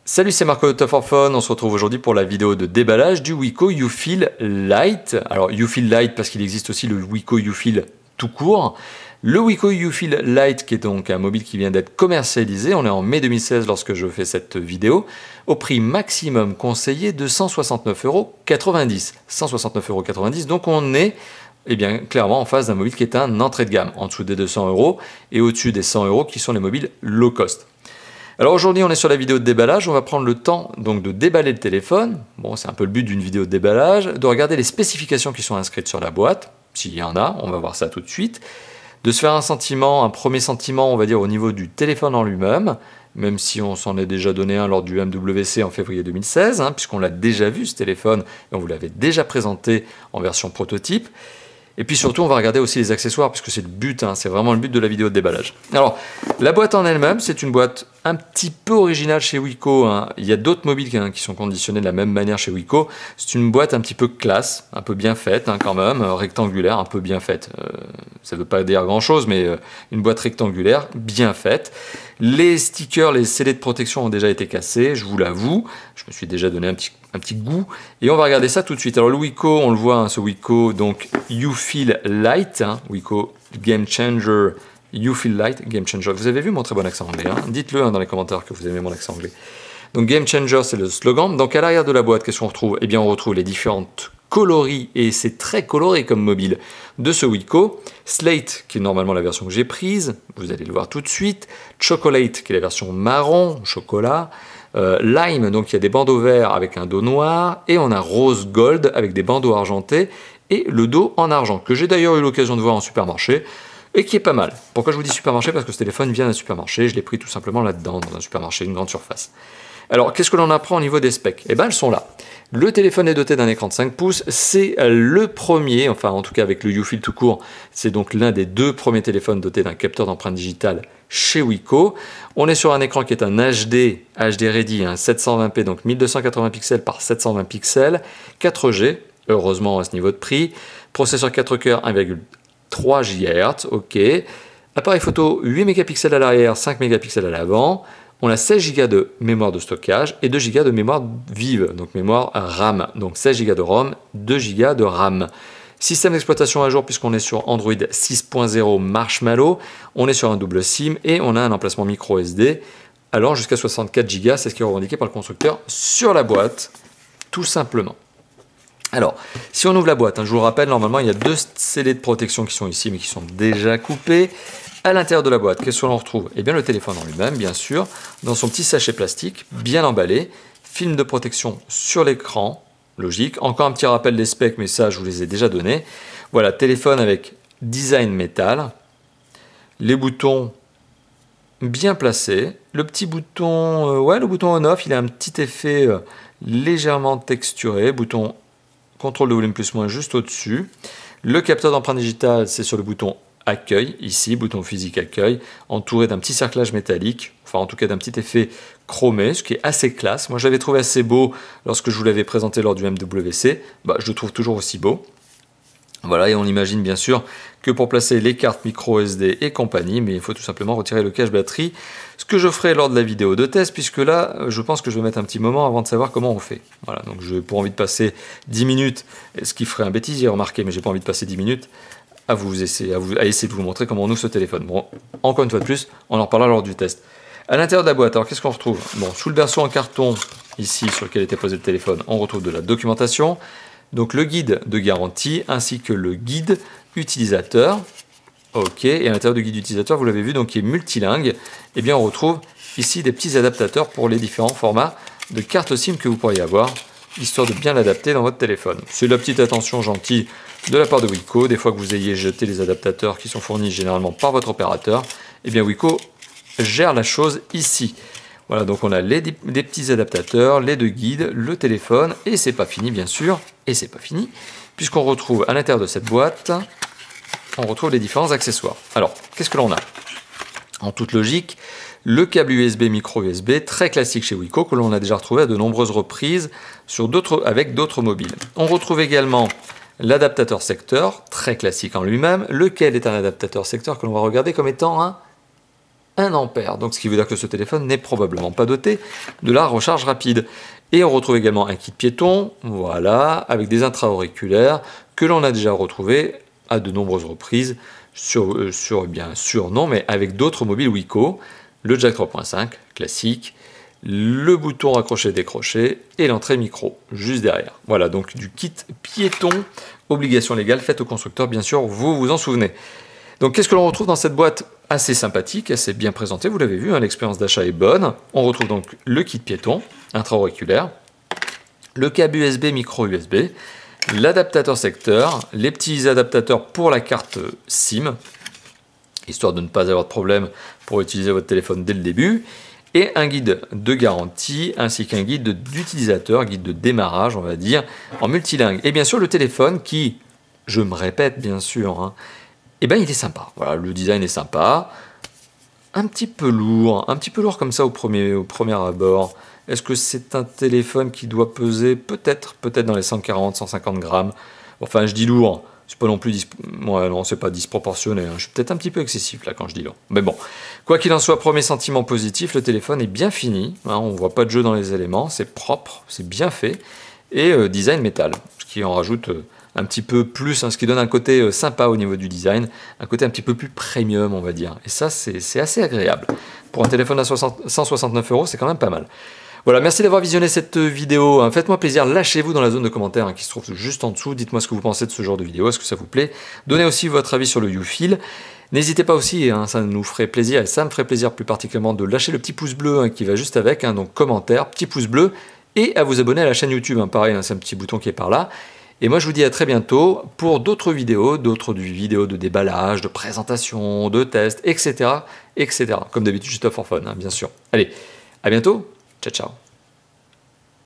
Salut, c'est Marco de Top 4 Phone. On se retrouve aujourd'hui pour la vidéo de déballage du Wiko YouFeel Lite. Alors YouFeel Lite parce qu'il existe aussi le Wiko YouFeel tout court. Le Wiko YouFeel Lite qui est donc un mobile qui vient d'être commercialisé, on est en mai 2016 lorsque je fais cette vidéo, au prix maximum conseillé de 169,90 €. 169,90 €, donc on est bien, clairement en face d'un mobile qui est un entrée de gamme, en dessous des 200 € et au-dessus des 100 € qui sont les mobiles low cost. Alors aujourd'hui on est sur la vidéo de déballage, on va prendre le temps donc de déballer le téléphone, bon c'est un peu le but d'une vidéo de déballage, de regarder les spécifications qui sont inscrites sur la boîte, s'il y en a, on va voir ça tout de suite, de se faire un premier sentiment on va dire au niveau du téléphone en lui-même, même si on s'en est déjà donné un lors du MWC en février 2016, puisqu'on l'a déjà vu ce téléphone et on vous l'avait déjà présenté en version prototype. Et puis surtout, on va regarder aussi les accessoires, puisque c'est le but, c'est vraiment le but de la vidéo de déballage. Alors, la boîte en elle-même, c'est une boîte un petit peu originale chez Wiko. Il y a d'autres mobiles qui sont conditionnés de la même manière chez Wiko. C'est une boîte un petit peu classe, un peu bien faite quand même, rectangulaire, un peu bien faite. Ça ne veut pas dire grand-chose, mais une boîte rectangulaire, bien faite. Les stickers, les scellés de protection ont déjà été cassés, je vous l'avoue. Je me suis déjà donné un petit goût. Et on va regarder ça tout de suite. Alors le Wiko, on le voit, ce Wiko, donc YouFeel Lite, Wiko Game Changer, YouFeel Lite, Game Changer. Vous avez vu mon très bon accent anglais, Dites-le dans les commentaires que vous aimez mon accent anglais. Donc Game Changer, c'est le slogan. Donc à l'arrière de la boîte, qu'est-ce qu'on retrouve? Eh bien on retrouve les différentes coloris, et c'est très coloré comme mobile, de ce Wiko. Slate, qui est normalement la version que j'ai prise, vous allez le voir tout de suite. Chocolate, qui est la version marron, chocolat. Lime, donc il y a des bandeaux verts avec un dos noir. Et on a Rose Gold avec des bandeaux argentés et le dos en argent, que j'ai d'ailleurs eu l'occasion de voir en supermarché, et qui est pas mal. Pourquoi je vous dis supermarché? Parce que ce téléphone vient d'un supermarché, je l'ai pris tout simplement là-dedans, dans un supermarché, une grande surface. Alors, qu'est-ce que l'on apprend au niveau des specs? Eh bien, elles sont là. Le téléphone est doté d'un écran de 5 pouces, c'est le premier, enfin en tout cas avec le YouFeel tout court, c'est donc l'un des deux premiers téléphones dotés d'un capteur d'empreinte digitale chez Wiko. On est sur un écran qui est un HD Ready, 720p, donc 1280 pixels par 720 pixels, 4G, heureusement à ce niveau de prix, processeur 4 cœurs 1,3 GHz, ok, appareil photo 8 mégapixels à l'arrière, 5 mégapixels à l'avant. On a 16 Go de mémoire de stockage et 2 Go de mémoire vive, donc mémoire RAM. Donc 16 Go de ROM, 2 Go de RAM. Système d'exploitation à jour puisqu'on est sur Android 6.0 Marshmallow. On est sur un double SIM et on a un emplacement micro SD allant jusqu'à 64 Go. C'est ce qui est revendiqué par le constructeur sur la boîte, tout simplement. Alors, si on ouvre la boîte, je vous le rappelle, normalement il y a deux scellés de protection qui sont ici mais qui sont déjà coupés. À l'intérieur de la boîte, qu'est-ce que l'on retrouve? Eh bien le téléphone en lui-même, bien sûr, dans son petit sachet plastique, bien emballé, film de protection sur l'écran, logique. Encore un petit rappel des specs, mais ça je vous les ai déjà donnés. Voilà, téléphone avec design métal, les boutons bien placés, le petit bouton, le bouton on-off, il a un petit effet légèrement texturé, bouton contrôle de volume plus moins juste au-dessus. Le capteur d'empreinte digitale, c'est sur le bouton accueil, ici, bouton physique accueil, entouré d'un petit cerclage métallique, enfin en tout cas d'un petit effet chromé, ce qui est assez classe. Moi je l'avais trouvé assez beau lorsque je vous l'avais présenté lors du MWC, je le trouve toujours aussi beau. Voilà, et on imagine bien sûr que pour placer les cartes micro SD et compagnie, mais il faut tout simplement retirer le cache batterie, ce que je ferai lors de la vidéo de test, puisque là, je pense que je vais mettre un petit moment avant de savoir comment on fait. Voilà, donc je n'ai pas envie de passer 10 minutes, ce qui ferait un bêtisier, remarquez, mais j'ai pas envie de passer 10 minutes à essayer de vous montrer comment on ouvre ce téléphone. Bon, encore une fois de plus, on en reparlera lors du test. À l'intérieur de la boîte, alors qu'est-ce qu'on retrouve? Bon, sous le berceau en carton, ici, sur lequel était posé le téléphone, on retrouve de la documentation, donc le guide de garantie, ainsi que le guide utilisateur. Ok, et à l'intérieur du guide utilisateur, vous l'avez vu, donc qui est multilingue, eh bien on retrouve ici des petits adaptateurs pour les différents formats de carte SIM que vous pourriez avoir, histoire de bien l'adapter dans votre téléphone. C'est la petite attention gentille de la part de Wiko. Des fois que vous ayez jeté les adaptateurs qui sont fournis généralement par votre opérateur, eh bien Wiko gère la chose ici. Voilà, donc on a des petits adaptateurs, les deux guides, le téléphone, et c'est pas fini bien sûr, et c'est pas fini, puisqu'on retrouve à l'intérieur de cette boîte, on retrouve les différents accessoires. Alors, qu'est-ce que l'on a? En toute logique, le câble USB micro USB, très classique chez Wiko, que l'on a déjà retrouvé à de nombreuses reprises avec d'autres mobiles. On retrouve également l'adaptateur secteur, très classique en lui-même, lequel est un adaptateur secteur que l'on va regarder comme étant un 1 ampère. Donc ce qui veut dire que ce téléphone n'est probablement pas doté de la recharge rapide. Et on retrouve également un kit piéton, voilà, avec des intra-auriculaires que l'on a déjà retrouvé à de nombreuses reprises bien sûr non, mais avec d'autres mobiles Wiko, le jack 3.5 classique, le bouton raccrocher-décrocher et l'entrée micro juste derrière. Voilà, donc du kit piéton, obligation légale faite au constructeur, bien sûr, vous vous en souvenez. Donc qu'est-ce que l'on retrouve dans cette boîte assez sympathique, assez bien présentée, vous l'avez vu, hein, l'expérience d'achat est bonne. On retrouve donc le kit piéton, intra-auriculaire, le câble USB, micro USB, l'adaptateur secteur, les petits adaptateurs pour la carte SIM, histoire de ne pas avoir de problème pour utiliser votre téléphone dès le début, et un guide de garantie, ainsi qu'un guide d'utilisateur, guide de démarrage, on va dire, en multilingue. Et bien sûr, le téléphone qui, je me répète bien sûr, hein, eh ben, il est sympa. Voilà, le design est sympa, un petit peu lourd comme ça au premier abord. Est-ce que c'est un téléphone qui doit peser peut-être dans les 140-150 grammes? Enfin, je dis lourd, c'est pas non plus ouais, non, c'est pas disproportionné, hein. Je suis peut-être un petit peu excessif là quand je dis lourd. Mais bon, quoi qu'il en soit, premier sentiment positif, le téléphone est bien fini, hein, on voit pas de jeu dans les éléments, c'est propre, c'est bien fait, et design métal, ce qui en rajoute un petit peu plus, hein, ce qui donne un côté sympa au niveau du design, un côté un petit peu plus premium, on va dire. Et ça, c'est assez agréable. Pour un téléphone à 169 €, c'est quand même pas mal. Voilà, merci d'avoir visionné cette vidéo. Faites-moi plaisir, lâchez-vous dans la zone de commentaires qui se trouve juste en dessous. Dites-moi ce que vous pensez de ce genre de vidéo, est-ce que ça vous plaît? Donnez aussi votre avis sur le YouFeel. N'hésitez pas aussi, hein, ça nous ferait plaisir, et ça me ferait plaisir plus particulièrement de lâcher le petit pouce bleu hein, qui va juste avec, hein, donc commentaire, petit pouce bleu, et à vous abonner à la chaîne YouTube. Hein, pareil, hein, c'est un petit bouton qui est par là. Et moi je vous dis à très bientôt pour d'autres vidéos de déballage, de présentation, de tests, etc. Comme d'habitude, juste for fun, hein, bien sûr. Allez, à bientôt, ciao ciao.